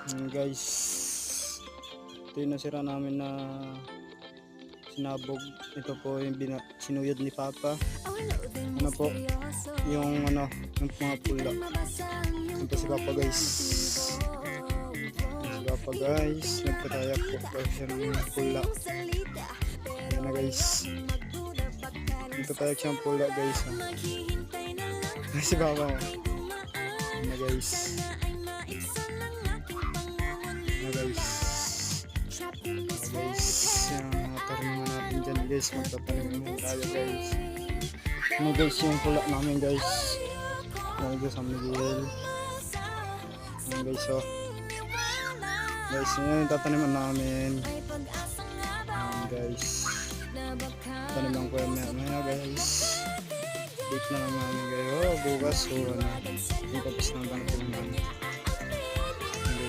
Guys, ito yung nasira namin na sinabog. Ito po yung sinuyod ni Papa. Ano po, yung yung mga pula. Ito si Papa guys. Si Papa guys, nagpatayak po kasi siya ng pula. Yan na guys. Nagpatayak siya ng pula guys. Si Papa mo. Yan na guys. Guys, yung mga tariman natin dyan guys, magtatanim tayo guys. Ano guys yung pula namin guys, lalo sa Miguel. Ano guys, oh guys, yun yung tataniman namin. Guys, taniman ko yan maya guys. Date na lang namin guys. Oh bukas, so hindi tapos na lang taniman.